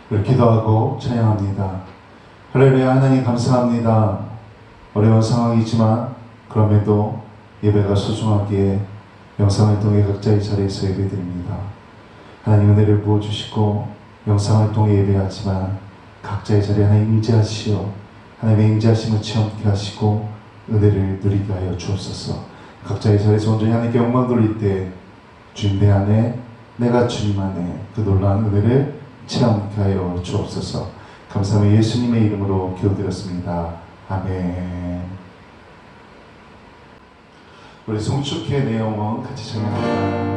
기도하고 찬양합니다. 할렐루야. 하나님 감사합니다. 어려운 상황이지만 그럼에도 예배가 소중하기에 영상을 통해 각자의 자리에서 예배드립니다. 하나님 은혜를 부어주시고 영상을 통해 예배하지만 각자의 자리에 하나님 임재하시어 하나님의 임재하심을 체험케 하시고 은혜를 누리게 하여 주옵소서. 각자의 자리에서 온전히 하나님께 영광 돌릴 때 주님 내 안에 내가 주님 안에 그 놀라운 은혜를 체험케 하여 주옵소서. 감사하며 예수님의 이름으로 기도드렸습니다. 아멘. 우리 송축회 내 영혼 같이 찬양합니다.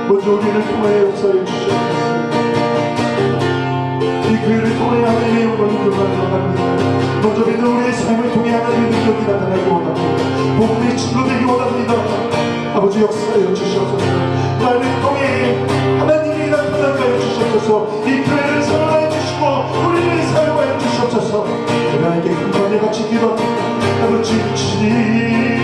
먼저 우리를 통하여 역사해 주셨습니다. 이 교회를 통하여 하나님의 영광이 드러나갑니다. 먼저 믿는 우리의 삶을 통해 하나님의 능력이 나타나기 원합니다. 복음의 친구되기 원합니다. 아버지 역사하여 주시옵소서. 나를 통해 하나님이 나타나게 하여 주시옵소서. 이 교회를 사랑하여 주시고 우리를 사용하여 주시옵소서. 하나님께 큰 권위 같이 기도합니다. 아버지 주님,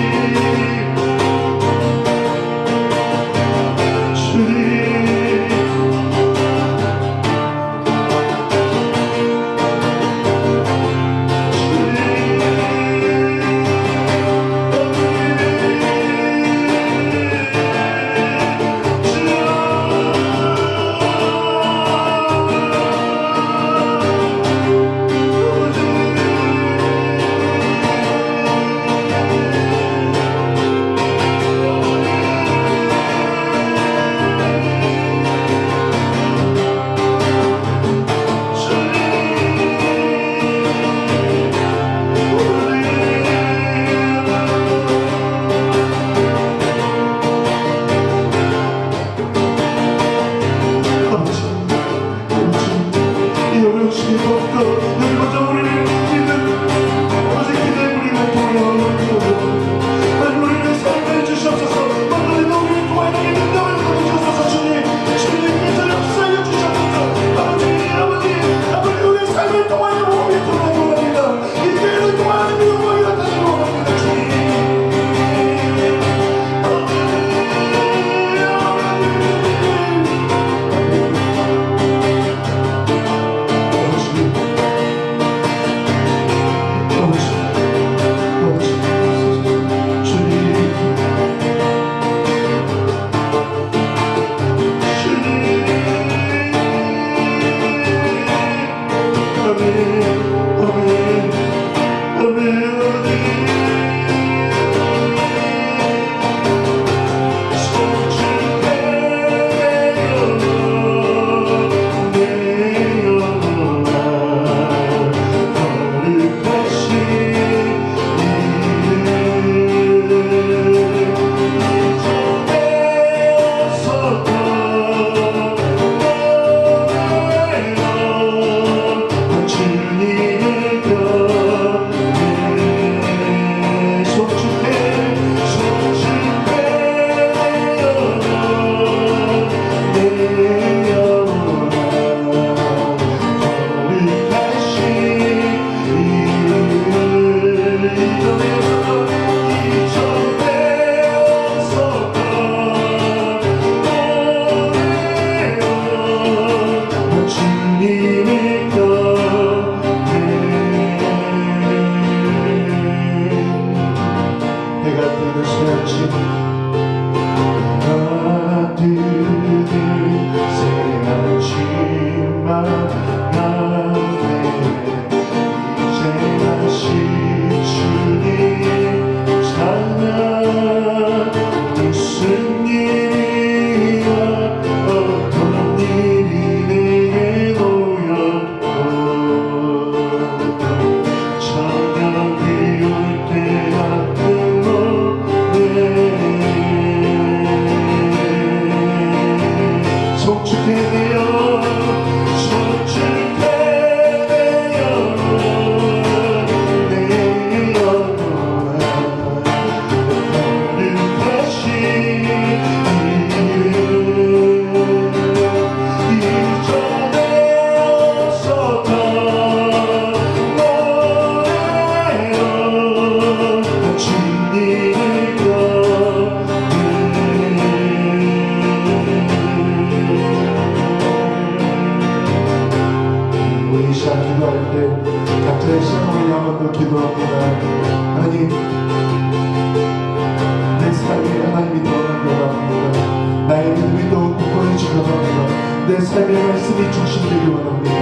내 삶의 말씀이 중심되기 원합니다.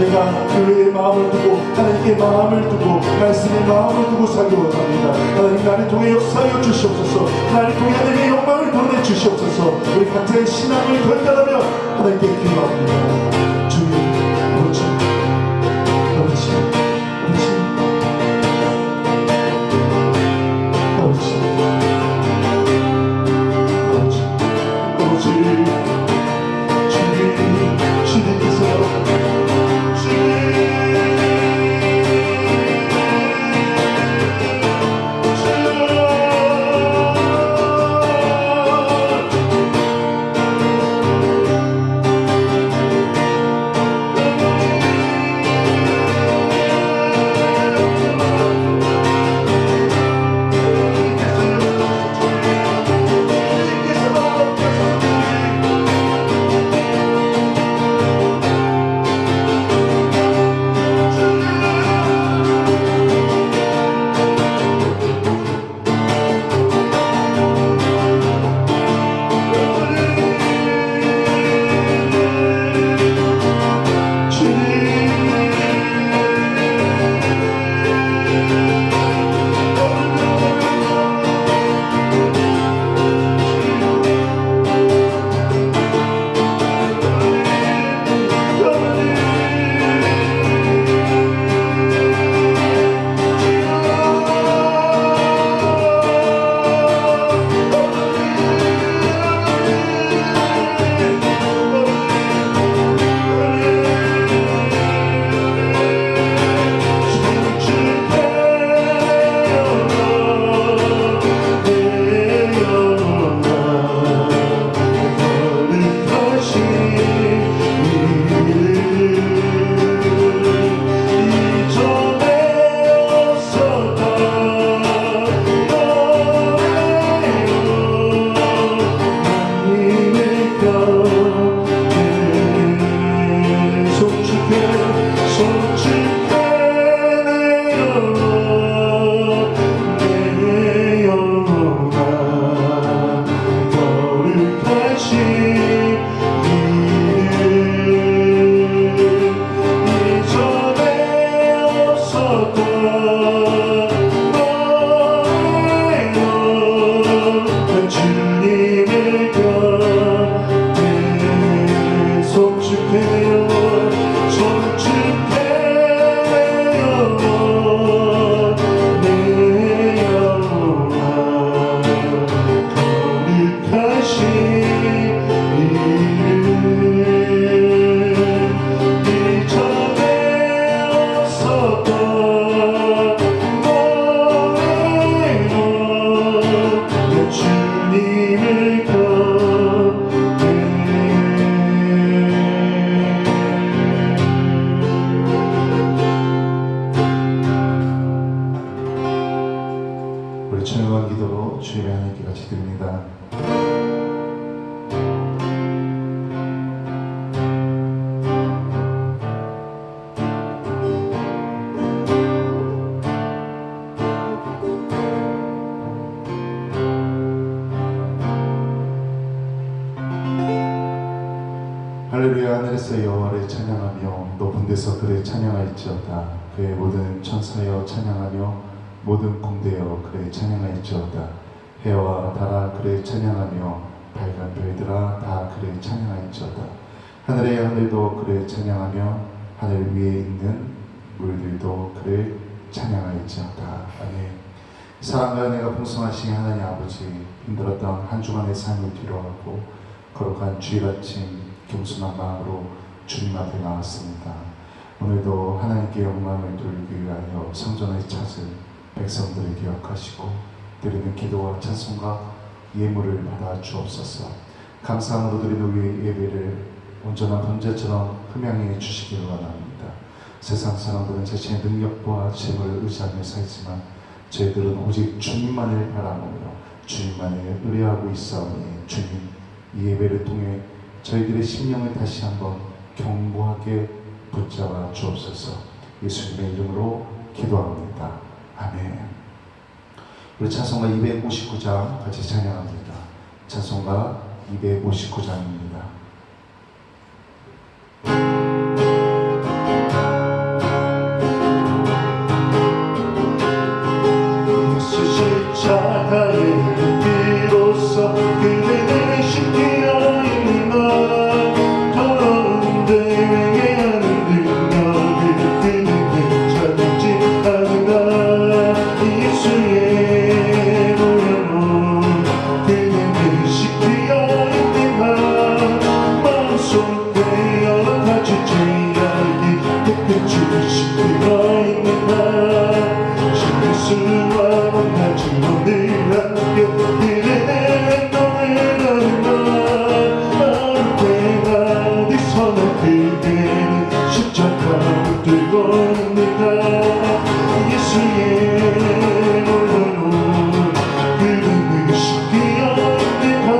내가 교회의 마음을 두고 하나님께 마음을 두고 말씀의 마음을 두고 살기 원합니다. 하나님 나를 통해 역사하여 주시옵소서. 나를 통해 하나님의 영광을 드러내 주시옵소서. 우리 각자의 신앙을 결단하며 하나님께 기도합니다. 주님 아버지 아버지 아버지 아버지 아버지 주님께서 내 주님을 우리 조용한 기도로 주님의 하나님께 같이 드립니다. 할렐루야. 하늘에서 여호와를 찬양하며 높은 데서 그를 찬양할지어다. 그의 모든 천사여 찬양하며 모든 공대여 그를 찬양할지어다. 해와 달아 그를 찬양하며 밝은 별들아 다 그를 찬양할지어다. 하늘의 하늘도 그를 찬양하며 하늘 위에 있는 물들도 그를 찬양할지어다. 아멘. 사랑과 은혜가 풍성하신 하나님 아버지, 힘들었던 한 주간의 삶을 뒤로하고 거룩한 주일 아침 겸손한 마음으로 주님 앞에 나왔습니다. 오늘도 하나님께 영광을 돌리기 위하여 성전을 찾은 백성들을 기억하시고 드리는 기도와 찬송과 예물을 받아 주옵소서. 감사함으로 드리는 우리 예배를 온전한 번제처럼 흠양해 주시기를 원합니다. 세상 사람들은 자신의 능력과 재물을 의지하며 살지만 저희들은 오직 주님만을 바라보며 주님만을 의뢰하고 있사오니 주님, 이 예배를 통해 저희들의 심령을 다시 한번 견고하게 붙잡아 주옵소서. 예수님의 이름으로 기도합니다. 아멘. 우리 찬송가 259장 같이 찬양합니다. 찬송가 259장입니다. 십자가의 비로소 그대를 시키어 있는 것 더러운데 회개하는 능력을 그대는 찾지 않는가. 예수의 보혈로 그대를 시키어 있는 것 마음속에 여러 가지 죄악이 깨끗이 시키어 있는 것 실수와 못나지 오늘 함께 그대의 행동을 하는 것 어느 때나 어디서나 그대는 십자가를 들고 있는가. 예수의 보혈로 그대는 시키어 있는 것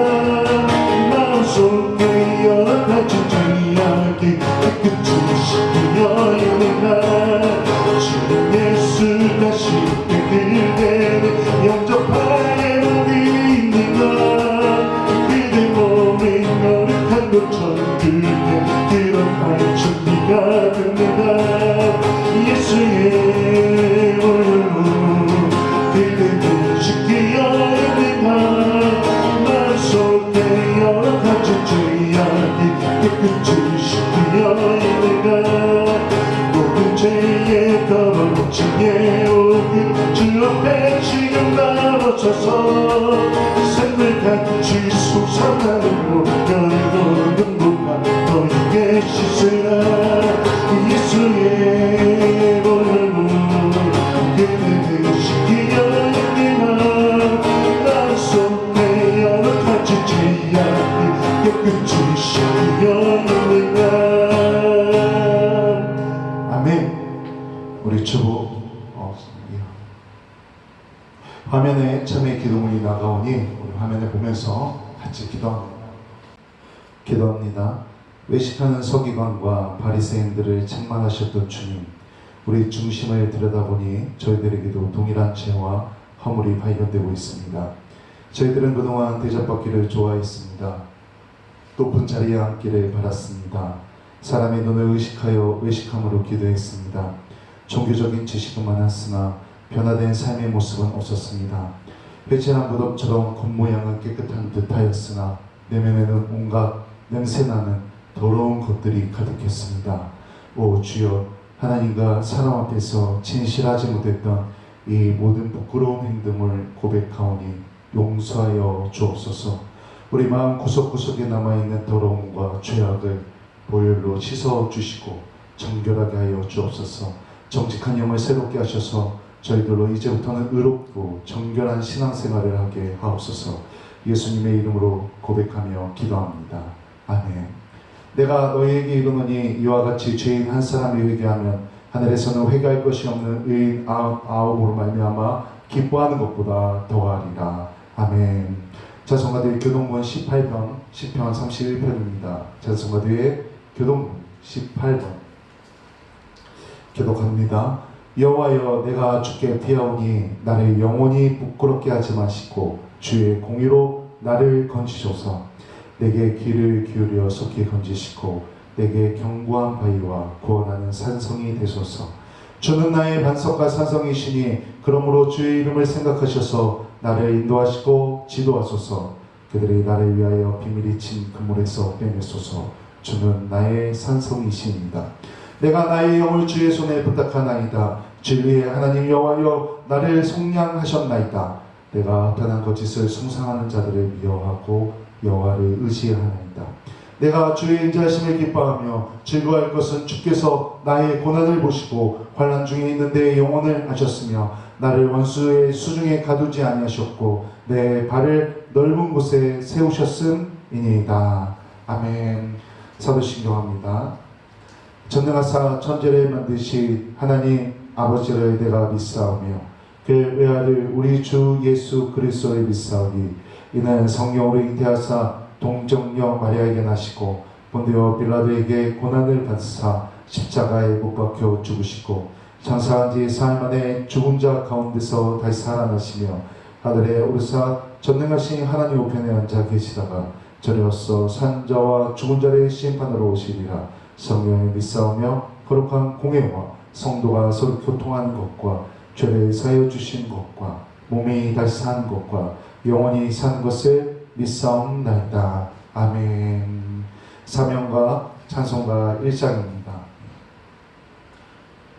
마음속에 여러 가지 죄악이 깨끗이 시키어 있는 것 주 예수 다시 그대는 영접하에 몸이 있는 것 그대 몸이 거룩한 것처럼 그대 들어갈 준비가 됩니다. 예수의 보혈로 그대는 지키어 있는 것 마음속에 여러 가지 죄악이 깨끗이 시키어 있는 것 모든 죄의 더러움에 오기 주 앞에 지금 나와서서 삶을 같이 솟아나는 모여리고 눈물만 너에게 씻으라. 예수의 보혈로 그대를 시키어 있는 것 마음속에 여러 가지 죄악이 깨끗이 시키어 있는 것. 아멘. 우리 주보 화면에 참여 기도문이 나가오니 우리 화면에 보면서 같이 기도합니다. 외식하는 서기관과 바리새인들을 책망하셨던 주님, 우리 중심을 들여다보니 저희들에게도 동일한 죄와 허물이 발견되고 있습니다. 저희들은 그동안 대접받기를 좋아했습니다. 높은 자리에 앉기를 바랐습니다. 사람의 눈을 의식하여 외식함으로 기도했습니다. 종교적인 지식은 많았으나 변화된 삶의 모습은 없었습니다. 회칠한 무덤처럼 겉모양은 깨끗한 듯하였으나 내면에는 온갖 냄새나는 더러운 것들이 가득했습니다. 오 주여, 하나님과 사람 앞에서 진실하지 못했던 이 모든 부끄러운 행동을 고백하오니 용서하여 주옵소서. 우리 마음 구석구석에 남아있는 더러움과 죄악을 보혈로 씻어주시고 정결하게 하여 주옵소서. 정직한 영을 새롭게 하셔서 저희들로 이제부터는 의롭고 정결한 신앙생활을 하게 하옵소서. 예수님의 이름으로 고백하며 기도합니다. 아멘. 내가 너희에게 이르노니 이와 같이 죄인 한 사람이 회개하면 하늘에서는 회개할 것이 없는 의인 아홉으로 말미암아 기뻐하는 것보다 더하리라. 아멘. 자성가대의 교동문 18편 10편 31편입니다. 자성가대의 교동문 18번 교독합니다. 여호와여, 내가 주께 피하오니 나를 영원히 부끄럽게 하지 마시고 주의 공의로 나를 건지소서. 내게 귀를 기울여 속히 건지시고 내게 견고한 바위와 구원하는 산성이 되소서. 주는 나의 반석과 산성이시니 그러므로 주의 이름을 생각하셔서 나를 인도하시고 지도하소서. 그들이 나를 위하여 비밀이 친 그물에서 빼내소서. 주는 나의 산성이시니이다. 내가 나의 영을 주의 손에 부탁하나이다. 진리의 하나님 여호와여, 나를 속량하셨나이다. 내가 편한 거짓을 숭상하는 자들을 미워하고 여호와를 의지하나이다. 내가 주의 인자하심을 기뻐하며 즐거워할 것은 주께서 나의 고난을 보시고 환난 중에 있는 내 영혼을 하셨으며 나를 원수의 수중에 가두지 아니하셨고 내 발을 넓은 곳에 세우셨음이니이다. 아멘. 사도신경합니다. 전능하사 천지를 만드신 하나님 아버지를 내가 믿사오며 그 외아들 우리 주 예수 그리스도를 믿사오니 이는 성령으로 잉태하사 동정녀 마리아에게 나시고 본디오 빌라도에게 고난을 받으사 십자가에 못 박혀 죽으시고 장사한 지 사흘 만에 죽은 자 가운데서 다시 살아나시며 하늘에 오르사 전능하신 하나님 우편에 앉아 계시다가 저리로서 산자와 죽은 자를 심판하러 오시리라. 성령을 믿사오며 거룩한 공예와 성도가 서로 교통하는 것과 죄를 사하여 주신 것과 몸이 다시 사는 것과 영원히 사는 것을 믿사옵나이다. 아멘. 사명과 찬송가 1장입니다.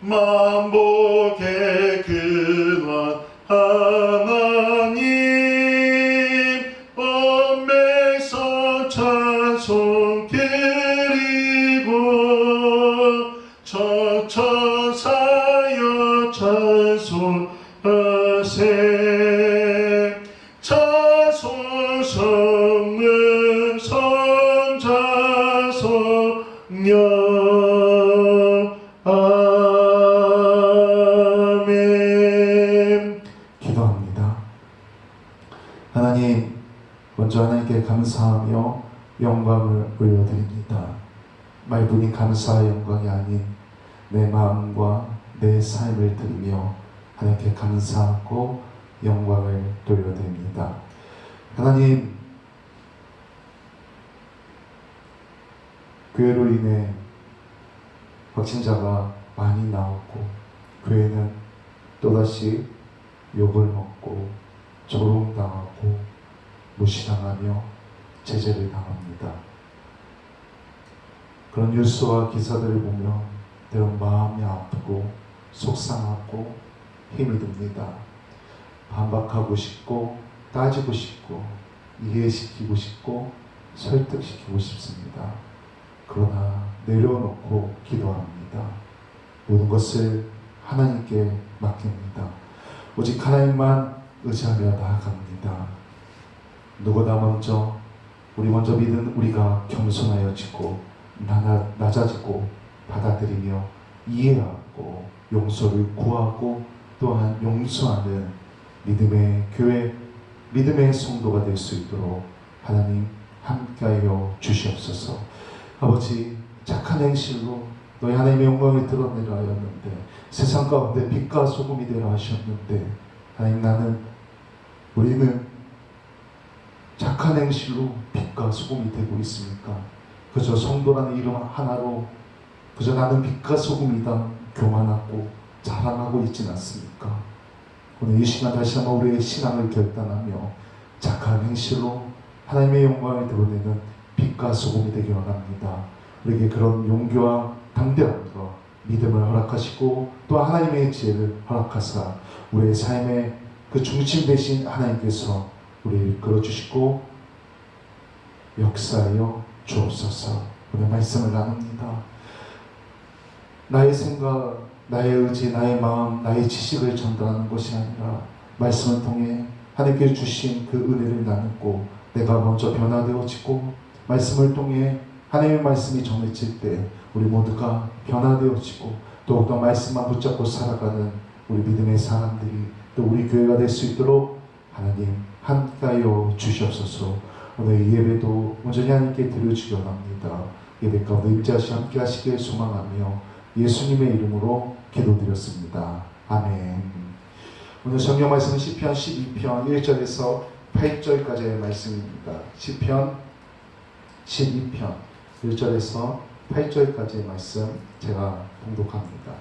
만복의 근원 하나님 엄매서 찬송 드리고 저천사여 찬송하세. 찬송 성은 성자 성령 아멘. 기도합니다. 하나님, 먼저 하나님께 감사하며 영광을 올려드립니다. 말뿐이 감사의 영광이 아닌 내 마음과 내 삶을 드리며 하나님께 감사하고 영광을 돌려드립니다. 하나님, 교회로 인해 확진자가 많이 나오고 교회는 또다시 욕을 먹고 조롱당하고 무시당하며 제재를 당합니다. 그런 뉴스와 기사들을 보면 때론 마음이 아프고 속상하고 힘이 듭니다. 반박하고 싶고 따지고 싶고 이해시키고 싶고 설득시키고 싶습니다. 그러나 내려놓고 기도합니다. 모든 것을 하나님께 맡깁니다. 오직 하나님만 의지하며 나아갑니다. 누구보다 먼저 우리 먼저 믿은 우리가 겸손하여지고 낮아지고 받아들이며 이해하고 용서를 구하고 또한 용서하는 믿음의 교회, 믿음의 성도가 될 수 있도록 하나님 함께하여 주시옵소서. 아버지, 착한 행실로 너희 하나님의 영광을 드러내려 하였는데 세상 가운데 빛과 소금이 되려 하셨는데 하나님, 우리는 착한 행실로 빛과 소금이 되고 있습니까? 그저 성도라는 이름 하나로 그저 나는 빛과 소금이다 교만하고 자랑하고 있지는 않습니까? 오늘 이 시간 다시 한번 우리의 신앙을 결단하며 착한 행실로 하나님의 영광을 드러내는 빛과 소금이 되기 원합니다. 우리에게 그런 용기와 담대함과 믿음을 허락하시고 또 하나님의 지혜를 허락하사 우리의 삶의 그 중심 되신 하나님께서 우리를 이끌어주시고 역사하여 주옵소서. 오늘 말씀을 나눕니다. 나의 생각, 나의 의지, 나의 마음, 나의 지식을 전달하는 것이 아니라 말씀을 통해 하나님께 주신 그 은혜를 나누고 내가 먼저 변화되어지고 말씀을 통해 하나님의 말씀이 전해질 때 우리 모두가 변화되어지고 더욱더 말씀만 붙잡고 살아가는 우리 믿음의 사람들이 또 우리 교회가 될 수 있도록 하나님 함께하여 주시옵소서. 오늘 이 예배도 온전히 하나님께 드려주기 원합니다. 예배 가운데 임재하시 함께 하시길 소망하며 예수님의 이름으로 기도드렸습니다. 아멘. 오늘 성경 말씀은 시편 12편 1절에서 8절까지의 말씀입니다. 시편 12편 1절에서 8절까지의 말씀 제가 봉독합니다.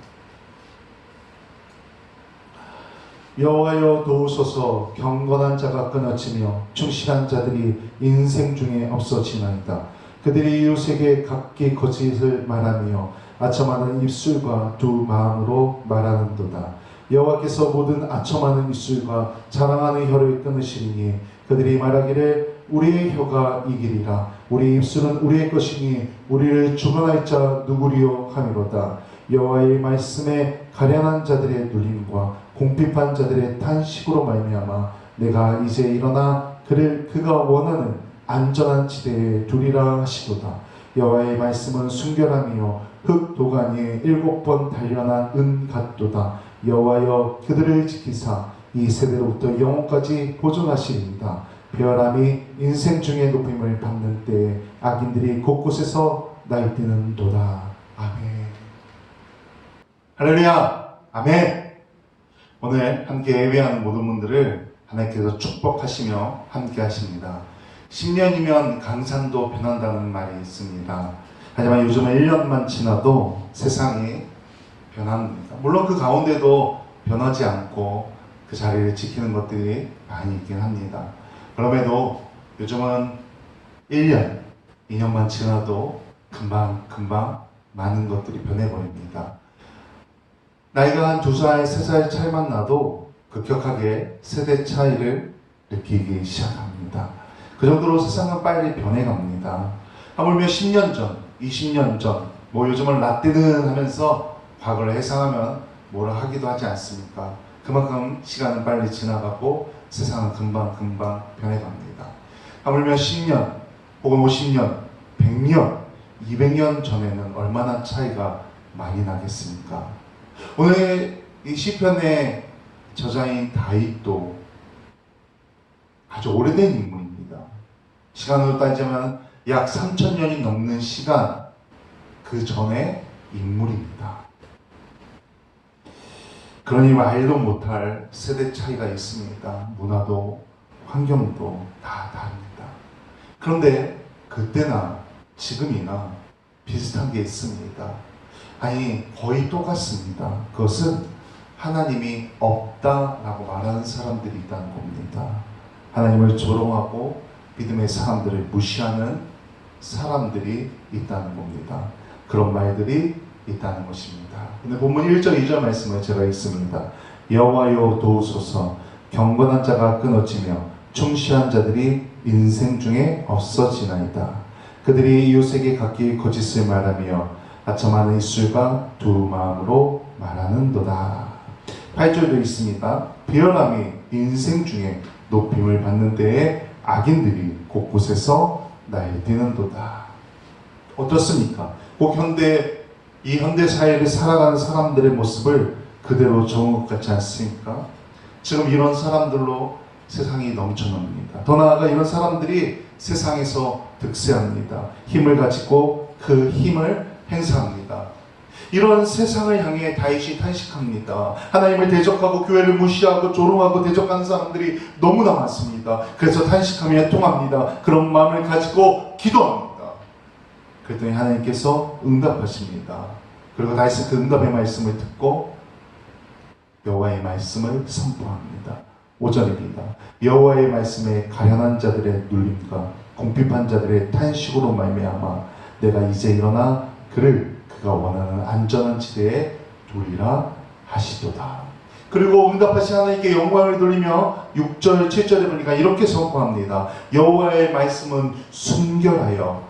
여호와여 도우소서. 경건한 자가 끊어지며 충실한 자들이 인생 중에 없어지나이다. 그들이 이웃에게 각기 거짓을 말하며 아첨하는 입술과 두 마음으로 말하는도다. 여호와께서 모든 아첨하는 입술과 자랑하는 혀를 끊으시리니 그들이 말하기를 우리의 혀가 이기리라. 우리 입술은 우리의 것이니 우리를 주관할 자 누구리요 하미로다. 여호와의 말씀에 가련한 자들의 눌림과 공핍한 자들의 탄식으로 말미암아 내가 이제 일어나 그가 원하는 안전한 지대에 두리라 하시도다. 여호와의 말씀은 순결함이요 흙 도가니에 7번 단련한 은 같도다. 여호와여 그들을 지키사 이 세대로부터 영원까지 보존하시리이다. 벼람이 인생 중에 높임을 받는 때에 악인들이 곳곳에서 날뛰는도다. 아멘. 할렐루야. 아멘. 오늘 함께 예배하는 모든 분들을 하나님께서 축복하시며 함께 하십니다. 10년이면 강산도 변한다는 말이 있습니다. 하지만 요즘은 1년만 지나도 세상이 변합니다. 물론 그 가운데도 변하지 않고 그 자리를 지키는 것들이 많이 있긴 합니다. 그럼에도 요즘은 1년, 2년만 지나도 금방 많은 것들이 변해버립니다. 나이가 한 2살, 3살 차이만 나도 급격하게 세대 차이를 느끼기 시작합니다. 그 정도로 세상은 빨리 변해갑니다. 하물며 10년 전, 20년 전, 요즘은 라떼든 하면서 과거를 회상하면 뭐라 하기도 하지 않습니까? 그만큼 시간은 빨리 지나가고 세상은 금방 변해갑니다. 하물며 10년, 혹은 50년, 100년, 200년 전에는 얼마나 차이가 많이 나겠습니까? 오늘 이 시편의 저자인 다윗도 아주 오래된 인물입니다. 시간으로 따지면 약 3000년이 넘는 시간 그 전의 인물입니다. 그러니 말도 못할 세대 차이가 있습니다. 문화도 환경도 다 다릅니다. 그런데 그때나 지금이나 비슷한 게 있습니다. 아니 거의 똑같습니다. 그것은 하나님이 없다라고 말하는 사람들이 있다는 겁니다. 하나님을 조롱하고 믿음의 사람들을 무시하는 사람들이 있다는 겁니다. 그런 말들이 있다는 것입니다. 근데 본문 1절 2절 말씀을 제가 읽습니다. 여호와여 도우소서. 경건한 자가 끊어지며 충실한 자들이 인생 중에 없어지나이다. 그들이 이웃에게 각기 거짓을 말하며 아첨하는 입술과 두 마음으로 말하는도다. 8절도 있습니다. 비열함이 인생 중에 높임을 받는 때에 악인들이 곳곳에서 날뛰는도다. 어떻습니까? 꼭 이 현대 사회를 살아가는 사람들의 모습을 그대로 적은 것 같지 않습니까? 지금 이런 사람들로 세상이 넘쳐납니다. 더 나아가 이런 사람들이 세상에서 득세합니다. 힘을 가지고 그 힘을 행사합니다. 이런 세상을 향해 다윗이 탄식합니다. 하나님을 대적하고 교회를 무시하고 조롱하고 대적하는 사람들이 너무나 많습니다. 그래서 탄식하며 애통합니다. 그런 마음을 가지고 기도합니다. 그랬더니 하나님께서 응답하십니다. 그리고 다윗은 그 응답의 말씀을 듣고 여호와의 말씀을 선포합니다. 5절입니다. 여호와의 말씀에 가련한 자들의 눌림과 공핍한 자들의 탄식으로 말미암아 내가 이제 일어나 그가 원하는 안전한 지대에 두리라 하시도다. 그리고 응답하신 하나님께 영광을 돌리며 6절 7절에 보니까 이렇게 선포합니다. 여호와의 말씀은 순결하며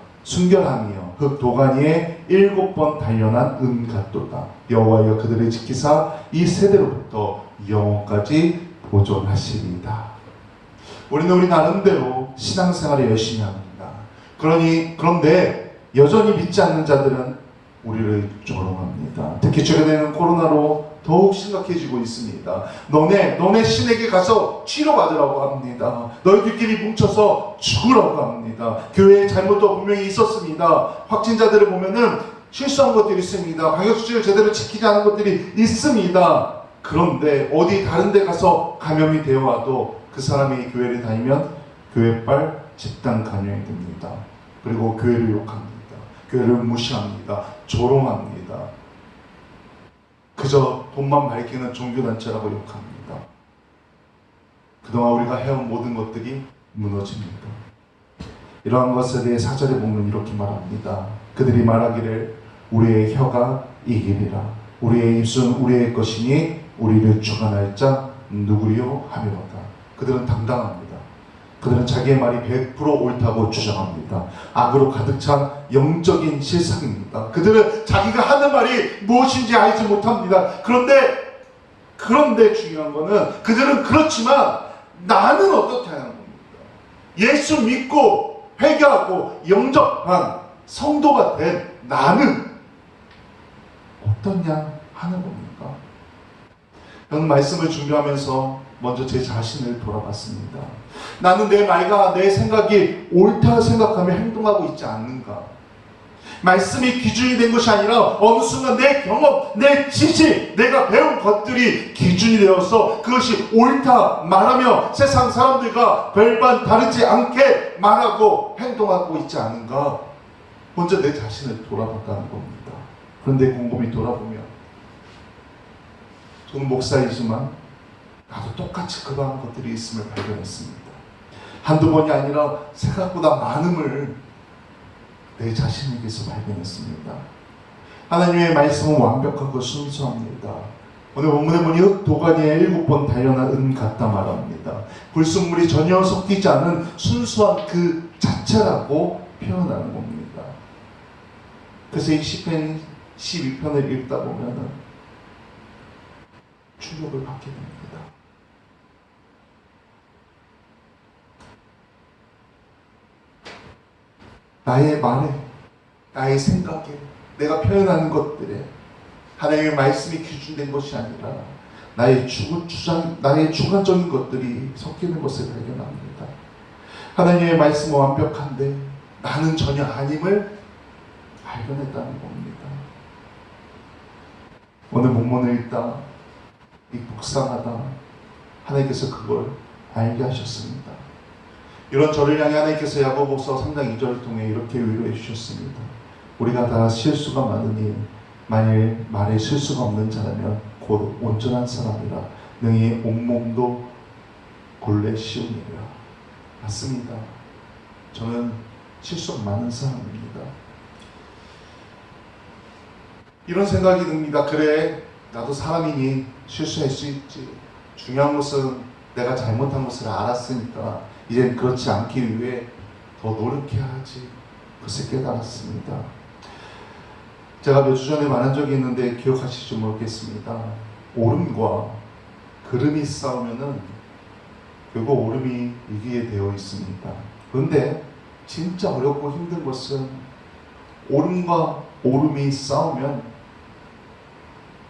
흙 도가니에 7번 단련한 은갓도다. 여호와여 그들을 지키사 이 세대로부터 영원까지 보존하시리이다. 우리 나름대로 신앙생활을 열심히 합니다. 그런데 여전히 믿지 않는 자들은 우리를 조롱합니다. 특히 최근에는 코로나로 더욱 심각해지고 있습니다. 너네 신에게 가서 치료받으라고 합니다. 너희들끼리 뭉쳐서 죽으라고 합니다. 교회에 잘못도 분명히 있었습니다. 확진자들을 보면은 실수한 것들이 있습니다. 방역수칙을 제대로 지키지 않은 것들이 있습니다. 그런데 어디 다른 데 가서 감염이 되어 와도 그 사람이 교회를 다니면 교회빨 집단 감염이 됩니다. 그리고 교회를 욕합니다. 교회를 무시합니다. 조롱합니다. 그저 돈만 밝히는 종교단체라고 욕합니다. 그동안 우리가 해온 모든 것들이 무너집니다. 이러한 것에 대해 사절에 보면 이렇게 말합니다. 그들이 말하기를 우리의 혀가 이기리라. 우리의 입술은 우리의 것이니 우리를 주관할 자 누구리요 하미로다. 그들은 당당합니다. 그들은 자기의 말이 100% 옳다고 주장합니다. 악으로 가득 찬 영적인 실상입니다. 그들은 자기가 하는 말이 무엇인지 알지 못합니다. 그런데 중요한 거는 그들은 그렇지만 나는 어떻게 하는 겁니다. 예수 믿고 회개하고 영접한 성도가 된 나는 어떠냐 하는 겁니까? 저는 말씀을 준비하면서 먼저 제 자신을 돌아봤습니다. 나는 내 말과 내 생각이 옳다 생각하며 행동하고 있지 않는가? 말씀이 기준이 된 것이 아니라 어느 순간 내 경험, 내 지식, 내가 배운 것들이 기준이 되어서 그것이 옳다 말하며 세상 사람들과 별반 다르지 않게 말하고 행동하고 있지 않은가? 먼저 내 자신을 돌아봤다는 겁니다. 그런데 곰곰이 돌아보면 저는 목사이지만 나도 똑같이 그러한 것들이 있음을 발견했습니다. 한두 번이 아니라 생각보다 많음을 내 자신에게서 발견했습니다. 하나님의 말씀은 완벽하고 순수합니다. 오늘 본문에 보니 흙 도가니에 7번 단련한 은 같다 말합니다. 불순물이 전혀 섞이지 않은 순수한 그 자체라고 표현하는 겁니다. 그래서 이 시편 12편을 읽다 보면은 충격을 받게 됩니다. 나의 말에, 나의 생각에, 내가 표현하는 것들에 하나님의 말씀이 기준된 것이 아니라 나의 주관적인 것들이 섞이는 것을 발견합니다. 하나님의 말씀은 완벽한데 나는 전혀 아님을 발견했다는 겁니다. 오늘 본문을 읽다, 묵상하다 하나님께서 그걸 알게 하셨습니다. 이런 저를 향해 하나님께서 야고보서 3장 2절을 통해 이렇게 위로해 주셨습니다. 우리가 다 실수가 많으니 만일 말에 실수가 없는 자라면 곧 온전한 사람이라 능히 온몸도 본래 씌우니라. 맞습니다. 저는 실수가 많은 사람입니다. 이런 생각이 듭니다. 그래, 나도 사람이니 실수할 수 있지. 중요한 것은 내가 잘못한 것을 알았으니까 이젠 그렇지 않기 위해 더 노력해야지. 그것을 깨달았습니다. 제가 몇 주 전에 말한 적이 있는데 기억하실지 모르겠습니다. 오름과 그름이 싸우면은 결국 오름이 이기게 되어 있습니다. 그런데 진짜 어렵고 힘든 것은 오름과 오름이 싸우면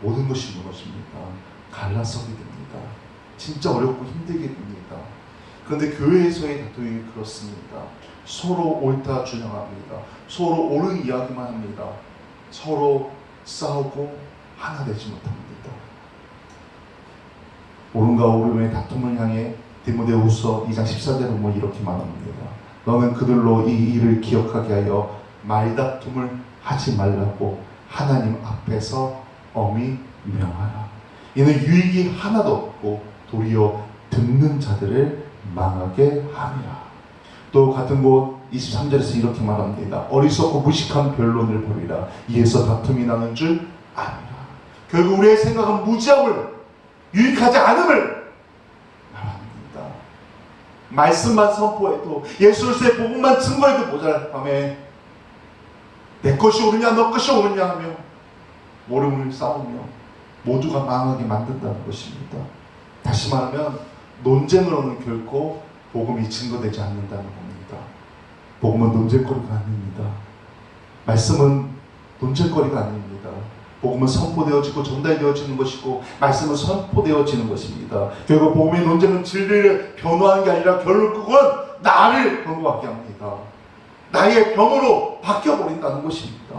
모든 것이 무너집니다. 갈라서게 됩니다. 진짜 어렵고 힘들게 됩니다. 그런데 교회에서의 다툼이 그렇습니다. 서로 옳다 주장합니다. 서로 옳은 이야기만 합니다. 서로 싸우고 하나 되지 못합니다. 오름과 오름의 다툼을 향해 디모데후서 2장 14절에 보면 이렇게 말합니다. 너는 그들로 이 일을 기억하게 하여 말다툼을 하지 말라고 하나님 앞에서 엄히 명하라. 이는 유익이 하나도 없고 도리어 듣는 자들을 망하게 함이라. 또 같은 곳 23절에서 이렇게 말합니다. 어리석고 무식한 변론을 벌이라. 이에서 다툼이 나는 줄 아니라. 결국 우리의 생각은 무지함을, 유익하지 않음을 말합니다. 말씀만 선포해도, 예수 그리스도의 복음만 증거해도 모자랄 밤에 내 것이 옳으냐 너 것이 옳으냐 하며 모름을 싸우며 모두가 망하게 만든다는 것입니다. 다시 말하면 논쟁으로는 결코 복음이 증거되지 않는다는 겁니다. 복음은 논쟁거리가 아닙니다. 말씀은 논쟁거리가 아닙니다. 복음은 선포되어지고 전달되어지는 것이고 말씀은 선포되어지는 것입니다. 결국 복음의 논쟁은 진리를 변호하는 게 아니라 결국은 나를 변호하게 합니다. 나의 병으로 바뀌어버린다는 것입니다.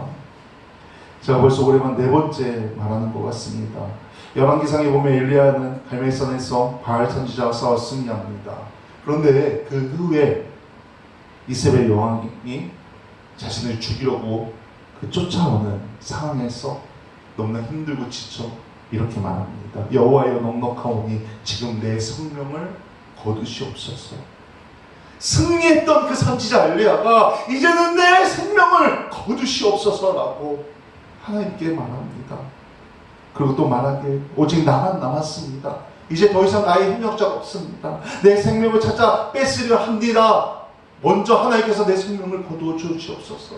제가 벌써 올해만 4번째 말하는 것 같습니다. 열왕기상에 보면 엘리야는 갈멜산에서 바알 선지자와 싸워 승리합니다. 그런데 그 후에 이세벨 여왕이 자신을 죽이려고 그 쫓아오는 상황에서 너무나 힘들고 지쳐 이렇게 말합니다. 여호와여 넉넉하오니 지금 내 생명을 거두시옵소서. 승리했던 그 선지자 엘리야가 이제는 내 생명을 거두시옵소서라고 하나님께 말합니다. 그리고 또 말하길 오직 나만 남았습니다. 이제 더 이상 나의 협력자가 없습니다. 내 생명을 찾아 뺏으려 합니다. 먼저 하나님께서 내 생명을 거두어 주시옵소서.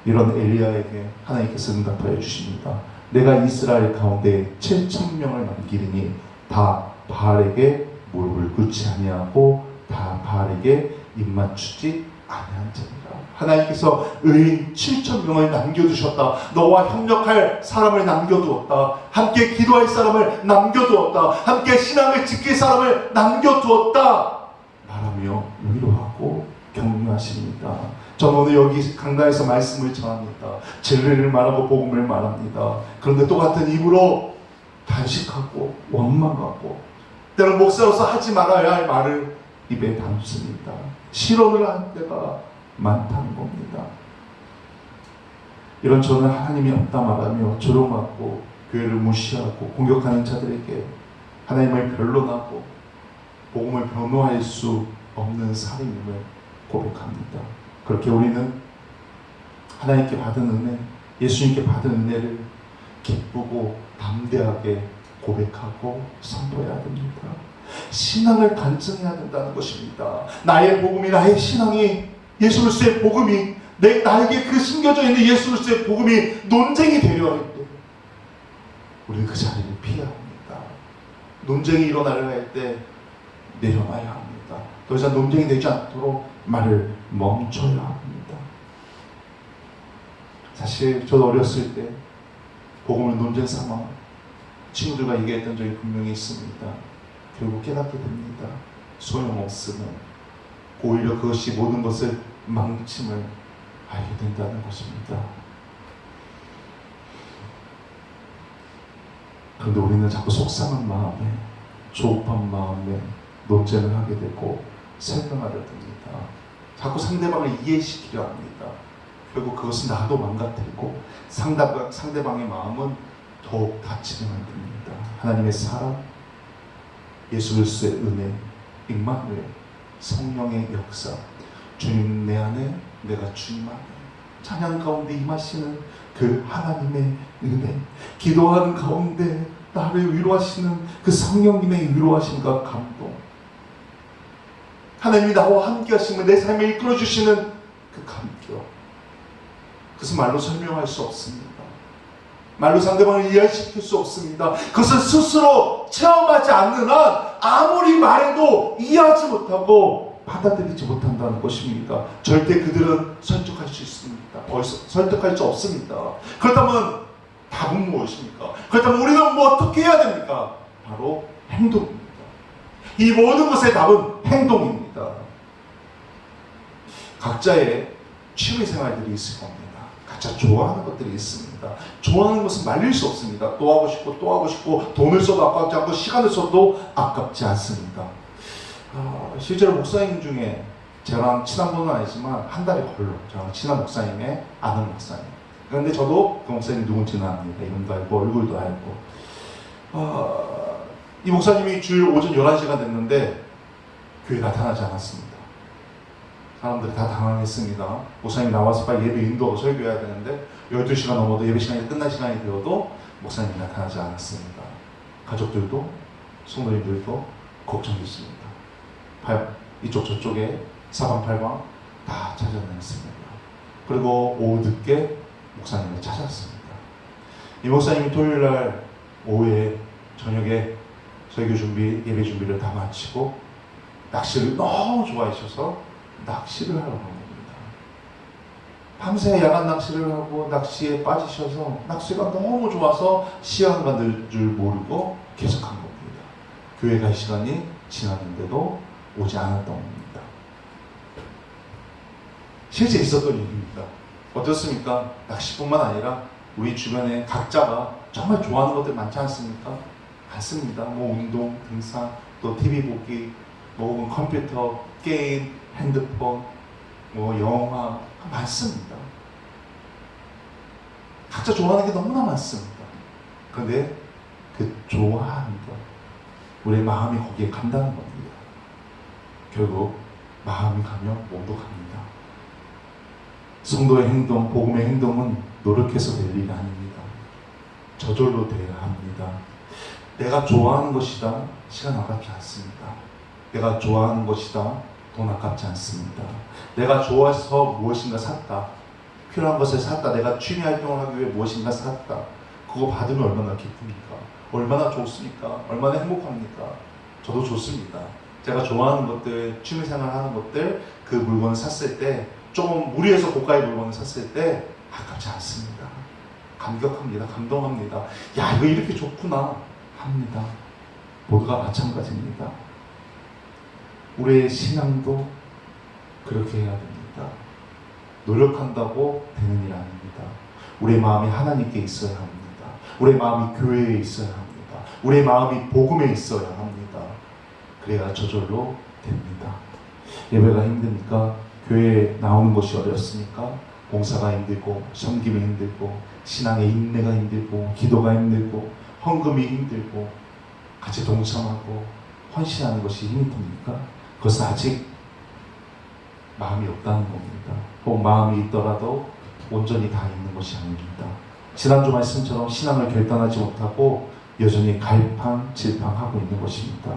이런 엘리야에게 하나님께서 응답하여 주십니다. 내가 이스라엘 가운데 7,000명을 남기리니 다 바알에게 무릎을 꿇지 아니하고 다 바알에게 입맞추지 아니한 자니라. 하나님께서 의인 7,000명을 남겨두셨다. 너와 협력할 사람을 남겨두었다. 함께 기도할 사람을 남겨두었다. 함께 신앙을 지킬 사람을 남겨두었다. 말하며 위로하고 격려하십니다. 저는 오늘 여기 강단에서 말씀을 전합니다. 진리를 말하고 복음을 말합니다. 그런데 똑같은 입으로 단식하고 원망하고 때로 목사로서 하지 말아야 할 말을 입에 담습니다. 실언을 한 때가 많다는 겁니다. 이런 저는 하나님이 없다 말하며 조롱하고 교회를 무시하고 공격하는 자들에게 하나님을 변론하고 복음을 변호할 수 없는 사람임을 고백합니다. 그렇게 우리는 하나님께 받은 은혜, 예수님께 받은 은혜를 기쁘고 담대하게 고백하고 선포해야 됩니다. 신앙을 간증해야 된다는 것입니다. 나의 복음이, 나의 신앙이, 예수 그리스도의 복음이 나에게 그 숨겨져 있는 예수 그리스도의 복음이 논쟁이 되려 할 때 우리는 그 자리를 피해야 합니다. 논쟁이 일어나려 할 때 내려놔야 합니다. 더 이상 논쟁이 되지 않도록 말을 멈춰야 합니다. 사실 저도 어렸을 때 복음을 논쟁 삼아 친구들과 얘기했던 적이 분명히 있습니다. 결국 깨닫게 됩니다. 소용없음을, 오히려 그것이 모든 것을 망침을 알게 된다는 것입니다. 그런데 우리는 자꾸 속상한 마음에, 조급한 마음에 논쟁을 하게 되고 설명하려 듭니다. 자꾸 상대방을 이해시키려 합니다. 결국 그것은 나도 망가뜨리고 상대방의 마음은 더욱 다치게 만듭니다. 하나님의 사랑, 예수 그리스도의 은혜, 임마누엘, 성령의 역사, 주님 내 안에, 내가 주님 안에, 찬양 가운데 임하시는 그 하나님의 은혜, 기도하는 가운데 나를 위로하시는 그 성령님의 위로하심과 감동, 하나님이 나와 함께 하시면 내 삶을 이끌어 주시는 그 감격, 그것은 말로 설명할 수 없습니다. 말로 상대방을 이해시킬 수 없습니다. 그것을 스스로 체험하지 않는 한 아무리 말해도 이해하지 못하고 받아들이지 못한다는 것입니다. 절대 그들은 설득할 수 있습니다. 설득할 수 없습니다. 그렇다면 답은 무엇입니까? 그렇다면 우리는 뭐 어떻게 해야 됩니까? 바로 행동입니다. 이 모든 것의 답은 행동입니다. 각자의 취미생활들이 있을 겁니다. 각자 좋아하는 것들이 있습니다. 좋아하는 것은 말릴 수 없습니다. 또 하고 싶고 또 하고 싶고 돈을 써도 아깝지 않고 시간을 써도 아깝지 않습니다. 실제로 목사님 중에 저랑 친한 분은 아니지만 한 달에 걸러 저랑 친한 목사님의 아는 목사님. 그런데 저도 그 목사님이 누군지는 압니다. 이름도 알고 얼굴도 알고. 이 목사님이 주일 오전 11시가 됐는데 교회에 나타나지 않았습니다. 사람들이 다 당황했습니다. 목사님이 나와서 빨리 예배 인도하고 설교해야 되는데 12시가 넘어도 예배 시간이 끝날 시간이 되어도 목사님이 나타나지 않았습니다. 가족들도 성도님들도 걱정됐습니다. 이쪽 저쪽에 사방팔방 다 찾아다녔습니다. 그리고 오후 늦게 목사님을 찾았습니다. 이 목사님이 토요일날 오후에 저녁에 설교 준비, 예배 준비를 다 마치고 낚시를 너무 좋아하셔서 낚시를 하러 간 겁니다. 밤새 야간 낚시를 하고 낚시에 빠지셔서 낚시가 너무 좋아서 시간 가는 줄 모르고 계속한 겁니다. 교회 갈 시간이 지났는데도 오지 않았던 겁니다. 실제 있었던 일입니다. 어떻습니까? 낚시뿐만 아니라 우리 주변에 각자가 정말 좋아하는 것들 많지 않습니까? 많습니다. 뭐 운동, 등산, 또 TV 보기, 뭐 혹은 컴퓨터, 게임, 핸드폰, 뭐 영화 많습니다. 각자 좋아하는 게 너무나 많습니다. 그런데 그 좋아하는 것, 우리의 마음이 거기에 간다는 겁니다. 결국 마음이 가면 모두 갑니다. 성도의 행동, 복음의 행동은 노력해서 될 일이 아닙니다. 저절로 돼야 합니다. 내가 좋아하는 것이다, 시간 아깝지 않습니다. 내가 좋아하는 것이다, 돈 아깝지 않습니다. 내가 좋아서 무엇인가 샀다, 필요한 것을 샀다, 내가 취미 활동을 하기 위해 무엇인가 샀다, 그거 받으면 얼마나 기쁩니까? 얼마나 좋습니까? 얼마나 행복합니까? 저도 좋습니다. 제가 좋아하는 것들, 취미생활 하는 것들, 그 물건을 샀을 때 조금 무리해서 고가의 물건을 샀을 때 아깝지 않습니다. 감격합니다. 감동합니다. 야, 이거 이렇게 좋구나 합니다. 모두가 마찬가지입니다. 우리의 신앙도 그렇게 해야 됩니다. 노력한다고 되는 일 아닙니다. 우리의 마음이 하나님께 있어야 합니다. 우리의 마음이 교회에 있어야 합니다. 우리의 마음이 복음에 있어야 합니다. 그래야 저절로 됩니다. 예배가 힘듭니까? 교회에 나오는 것이 어렵습니까? 봉사가 힘들고, 섬김이 힘들고, 신앙의 인내가 힘들고, 기도가 힘들고, 헌금이 힘들고, 같이 동참하고 헌신하는 것이 힘이 듭니까? 그것은 아직 마음이 없다는 겁니다. 혹 마음이 있더라도 온전히 다 있는 것이 아닙니다. 지난주 말씀처럼 신앙을 결단하지 못하고 여전히 갈팡질팡하고 있는 것입니다.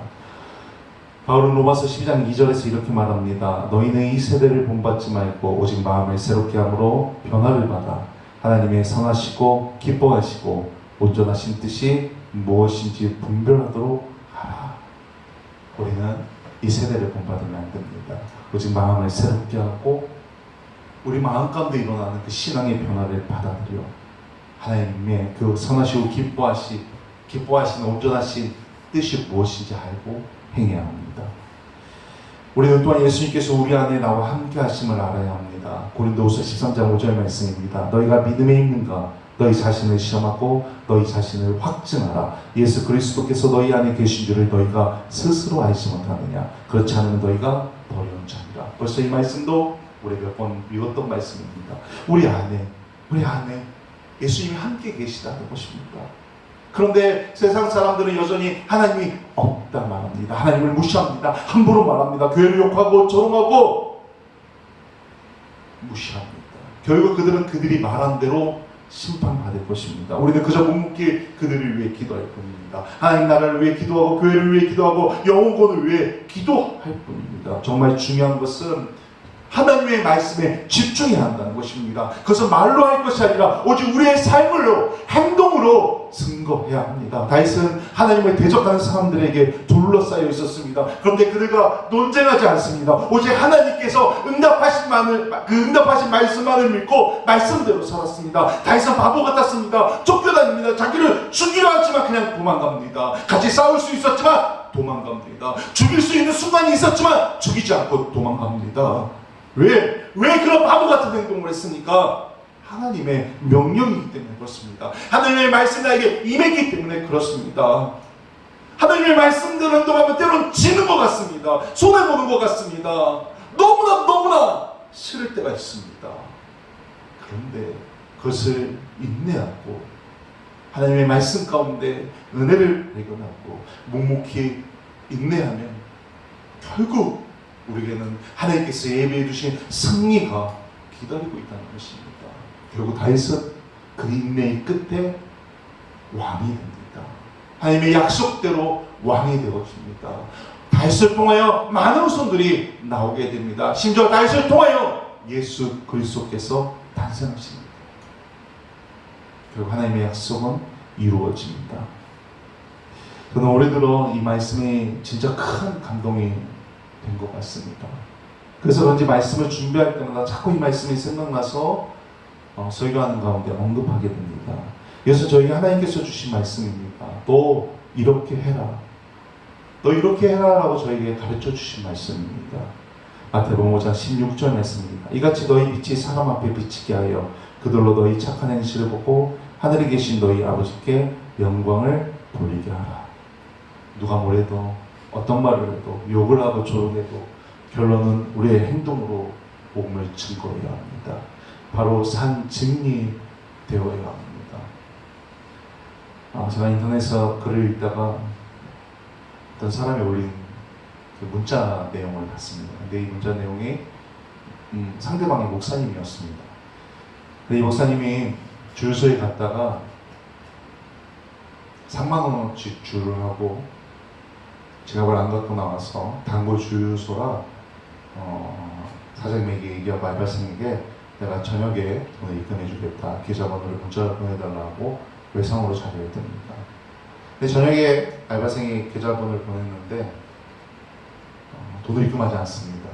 바울은 로마서 12장 2절에서 이렇게 말합니다. 너희는 이 세대를 본받지 말고 오직 마음을 새롭게 함으로 변화를 받아 하나님의 선하시고 기뻐하시고 온전하신 뜻이 무엇인지 분별하도록 하라. 우리는 이 세대를 본받으면 안 됩니다. 오직 마음을 새롭게 하고 우리 마음 가운데 일어나는 그 신앙의 변화를 받아들여 하나님의 그 선하시고 기뻐하시는 온전하신 뜻이 무엇인지 알고 행해야 합니다. 우리는 또한 예수님께서 우리 안에 나와 함께 하심을 알아야 합니다. 고린도후서 13장 5절 말씀입니다. 너희가 믿음에 있는가? 너희 자신을 시험하고 너희 자신을 확증하라. 예수 그리스도께서 너희 안에 계신 줄을 너희가 스스로 알지 못하느냐? 그렇지 않으면 너희가 어려운 자니라. 벌써 이 말씀도 우리 몇 번 읽었던 말씀입니다. 우리 안에 예수님이 함께 계시다는 것입니다. 그런데 세상 사람들은 여전히 하나님이 없다 말합니다. 하나님을 무시합니다. 함부로 말합니다. 교회를 욕하고 조롱하고 무시합니다. 결국 그들은 그들이 말한 대로 심판받을 것입니다. 우리는 그저 묵묵히 그들을 위해 기도할 뿐입니다. 하나님 나라를 위해 기도하고 교회를 위해 기도하고 영혼을 위해 기도할 뿐입니다. 정말 중요한 것은 하나님의 말씀에 집중해야 한다는 것입니다. 그것은 말로 할 것이 아니라 오직 우리의 삶으로, 행동으로 증거해야 합니다. 다윗은 하나님을 대적하는 사람들에게 둘러싸여 있었습니다. 그런데 그들과 논쟁하지 않습니다. 오직 하나님께서 응답하신 말씀만을 믿고 말씀대로 살았습니다. 다윗은 바보 같았습니다. 쫓겨다닙니다. 자기를 죽이려 하지만 그냥 도망갑니다. 같이 싸울 수 있었지만 도망갑니다. 죽일 수 있는 순간이 있었지만 죽이지 않고 도망갑니다. 왜 그런 바보 같은 행동을 했습니까? 하나님의 명령이기 때문에 그렇습니다. 하나님의 말씀이 나에게 임했기 때문에 그렇습니다. 하나님의 말씀들은 동하면 때로는 지는 것 같습니다. 손해보는 것 같습니다. 너무나 싫을 때가 있습니다. 그런데 그것을 인내하고 하나님의 말씀 가운데 은혜를 발견하고 묵묵히 인내하면 결국 우리에게는 하나님께서 예비해 주신 승리가 기다리고 있다는 것입니다. 결국 다윗은 그 인내의 끝에 왕이 됩니다. 하나님의 약속대로 왕이 되어집니다. 다윗을 통하여 많은 후손들이 나오게 됩니다. 심지어 다윗을 통하여 예수 그리스도께서 탄생하십니다. 결국 하나님의 약속은 이루어집니다. 저는 올해 들어 이 말씀이 진짜 큰 감동이 된 것 같습니다. 그래서 그런지 말씀을 준비할 때마다 자꾸 이 말씀이 생각나서 설교하는 가운데 언급하게 됩니다. 그래서 저희 하나님께서 주신 말씀입니다. 너 이렇게 해라. 너 이렇게 해라 라고 저에게 가르쳐 주신 말씀입니다. 마태복음 5장 16절 말씀입니다. 이같이 너희 빛이 사람 앞에 비치게 하여 그들로 너희 착한 행실을 보고 하늘에 계신 너희 아버지께 영광을 돌리게 하라. 누가 뭐래도 어떤 말을 해도 욕을 하고 조롱해도 결론은 우리의 행동으로 복음을 증거해야 합니다. 바로 산 증이 되어야 합니다. 제가 인터넷에서 글을 읽다가 어떤 사람이 올린 그 문자 내용을 봤습니다. 근데 이 문자 내용이 상대방이 목사님이었습니다. 근데 이 목사님이 주유소에 갔다가 3만 원어치 주유를 하고 지갑을 안 갖고 나와서 단골 주유소라 사장님에게 얘기하고 알바생에게 내가 저녁에 돈을 입금해 주겠다. 계좌번호를 문자로 보내달라고 외상으로 자료를 듭니다. 근데 저녁에 알바생이 계좌번호를 보냈는데 돈을 입금하지 않습니다.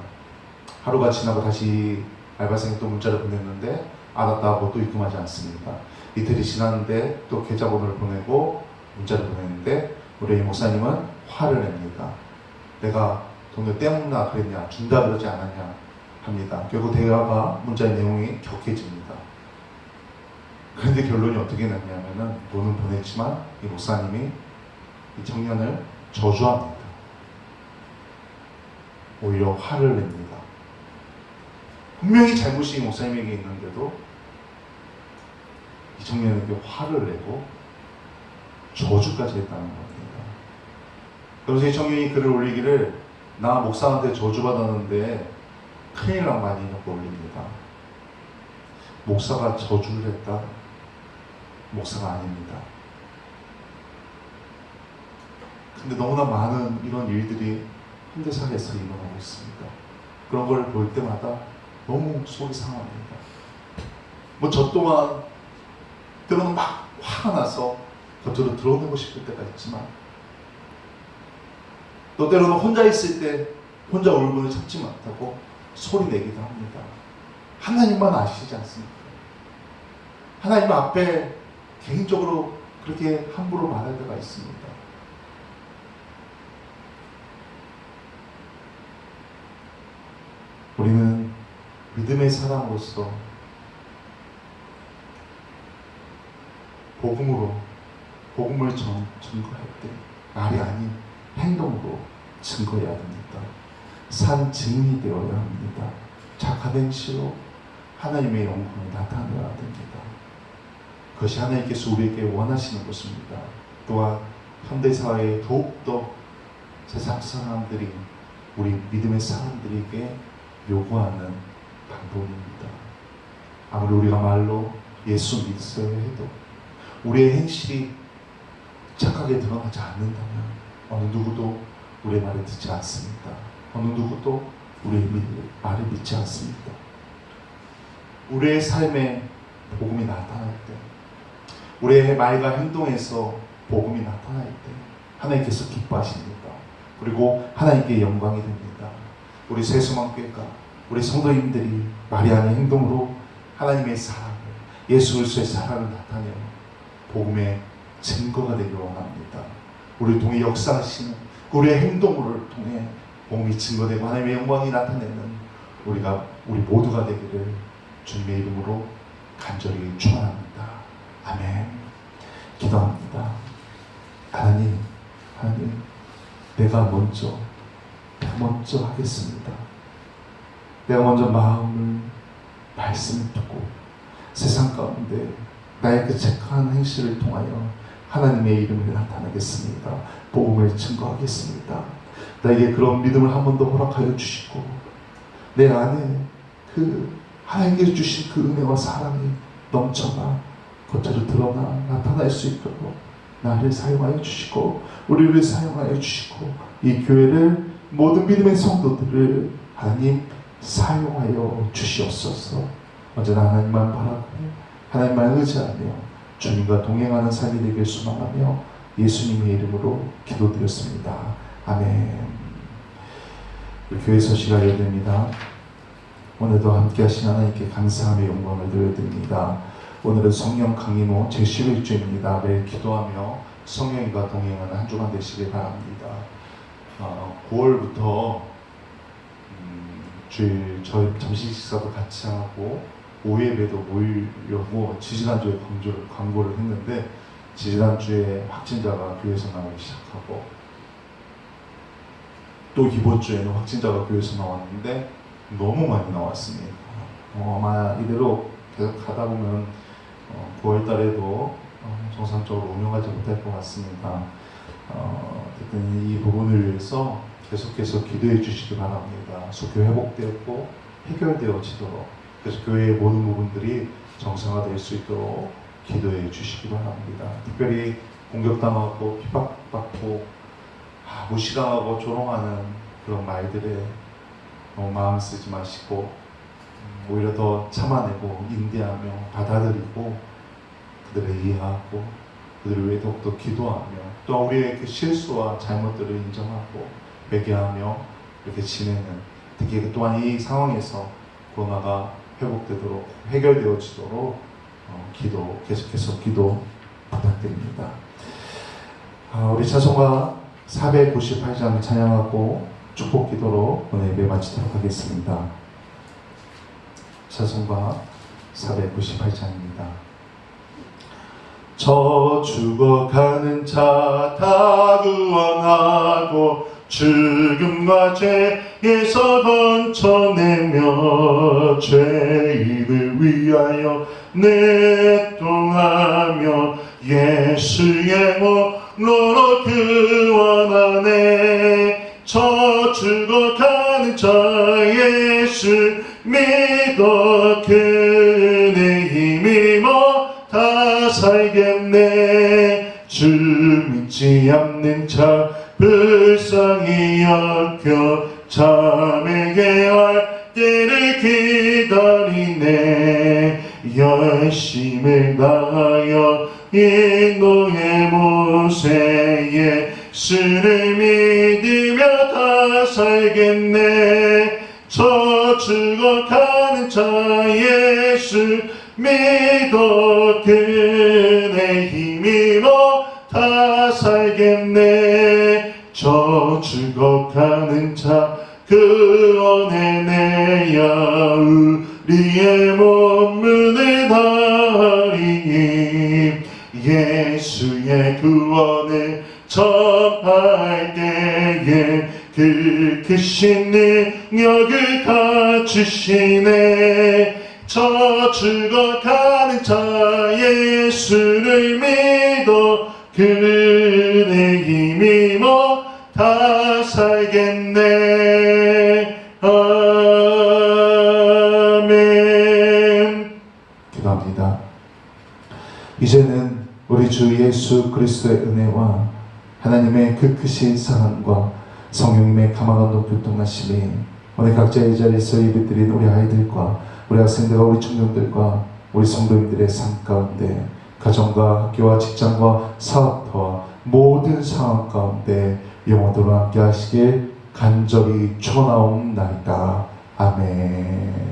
하루가 지나고 다시 알바생이 또 문자를 보냈는데 알았다 하고 또 입금하지 않습니다. 이틀이 지났는데 또 계좌번호를 보내고 문자를 보냈는데 우리 목사님은 화를 냅니다. 내가 돈을 떼먹나 그랬냐, 준다 그러지 않았냐 합니다. 결국 대화가 문자의 내용이 격해집니다. 그런데 결론이 어떻게 났냐면은 돈은 보냈지만 이 목사님이 이 청년을 저주합니다. 오히려 화를 냅니다. 분명히 잘못이 이 목사님에게 있는데도 이 청년에게 화를 내고 저주까지 했다는 겁니다. 그래서 이 청년이 글을 올리기를 나 목사한테 저주받았는데 큰일 난 거 아니냐고 올립니다. 목사가 저주를 했다? 목사가 아닙니다. 근데 너무나 많은 이런 일들이 현대사회에서 일어나고 있습니다. 그런 걸 볼 때마다 너무 속이 상합니다. 뭐 저 또한 때로는 막 화가 나서 겉으로 드러내고 싶을 때가 있지만 또 때로는 혼자 있을 때 혼자 울분을 참지 못하고 소리 내기도 합니다. 하나님만 아시지 않습니까? 하나님 앞에 개인적으로 그렇게 함부로 말할 때가 있습니다. 우리는 믿음의 사람으로서 복음을 증거할 때 말이 아닌 행동으로 증거해야 됩니다. 산 증이 되어야 합니다. 착한 행실로 하나님의 영광을 나타내야 됩니다. 그것이 하나님께서 우리에게 원하시는 것입니다. 또한 현대사회에 더욱더 세상 사람들이 우리 믿음의 사람들에게 요구하는 방법입니다. 아무리 우리가 말로 예수 믿으려 해도 우리의 행실이 착하게 드러나지 않는다면 어느 누구도 우리의 말을 듣지 않습니다. 어느 누구도 우리의 말을 믿지 않습니다. 우리의 삶에 복음이 나타날 때, 우리의 말과 행동에서 복음이 나타날 때 하나님께서 기뻐하십니다. 그리고 하나님께 영광이 됩니다. 우리 새소망교회가 우리 성도님들이 말이 아닌 행동으로 하나님의 사랑을, 예수 그리스도의 사랑을 나타내어 복음의 증거가 되기를 원합니다. 우리를 통해 역사하시는 우리의 행동을 통해 복음이 증거되고 하나님의 영광이 나타내는 우리 모두가 되기를 주님의 이름으로 간절히 축원합니다. 아멘. 기도합니다. 하나님, 내가 먼저 하겠습니다. 내가 먼저 마음을 말씀을 두고 세상 가운데 나의 그 착한 행실을 통하여 하나님의 이름을 나타내겠습니다. 복음을 증거하겠습니다. 나에게 그런 믿음을 한 번 더 허락하여 주시고 내 안에 그 하나님께서 주신 그 은혜와 사랑이 넘쳐나 겉으로 드러나 나타날 수 있도록 나를 사용하여 주시고 우리를 사용하여 주시고 이 교회를 모든 믿음의 성도들을 하나님 사용하여 주시옵소서. 언제나 하나님만 바라고 하나님만 의지하며 주님과 동행하는 삶이 되길 소망하며 예수님의 이름으로 기도드렸습니다. 아멘. 우리 교회 소식 알려드립니다. 오늘도 함께 하신 하나님께 감사하며 영광을 드려드립니다. 오늘은 성령 강림후 제11주입니다. 매일 기도하며 성령과 동행하는 한 주간 되시길 바랍니다. 9월부터 주일 저희 점심 식사도 같이 하고 오후 예배도 모이려고 지지난주에 광고를 했는데 지지난주에 확진자가 교회에서 나오기 시작하고 또 이번주에는 확진자가 교회에서 나왔는데 너무 많이 나왔습니다. 아마 이대로 계속 가다 보면 9월 달에도 정상적으로 운영하지 못할 것 같습니다. 어쨌든 이 부분을 위해서 계속해서 기도해 주시기 바랍니다. 속교 회복되었고 해결되어지도록, 그래서 교회의 모든 부분들이 정상화될 수 있도록 기도해 주시기 바랍니다. 특별히 공격당하고 핍박받고 무시당하고 조롱하는 그런 말들에 너무 마음 쓰지 마시고 오히려 더 참아내고 인내하며 받아들이고 그들을 이해하고 그들을 위해 더욱더 기도하며 또 우리의 그 실수와 잘못들을 인정하고 회개하며 이렇게 지내는, 특히 또한 이 상황에서 코로나가 회복되도록 해결되어지도록 계속해서 기도 부탁드립니다. 우리 찬송가 498장 찬양하고 축복 기도로 오늘 예배 마치도록 하겠습니다. 찬송가 498장입니다. 저 죽어가는 자 다 구원하고 죽음과 죄에서 건져내며 죄인을 위하여 내통하며 예수의 몸으로 구원하네. 저 죽어가는 자 예수 믿어 그의 힘입어 다 살겠네. 주 믿지 않는 자 불쌍히 여겨 자매게 할 때를 기다리네. 열심을 다하여 인도의 모세에 예수를 믿으며 다 살겠네. 저 죽어가는 자 예수 믿어 그의 힘입어 다 살겠네. 저 죽어가는 자 구원해내야 우리의 몸문을 다리니 예수의 구원을 전할 때에 그 크신 능력을 갖추시네. 저 죽어가는 자 예수를 믿어 그의 힘입어 다 살겠네. 아멘. 기도합니다. 이제는 우리 주 예수 그리스도의 은혜와 하나님의 그 크신 사랑과 성령님의 가망한 교통하심이 오늘 각자의 자리에서 예배드린 우리 아이들과 우리 학생들과 우리 청년들과 우리 성도님들의 삶 가운데 가정과 학교와 직장과 사업터와 모든 상황 가운데 영원토록 함께 하시길 간절히 축원하옵나이다. 아멘.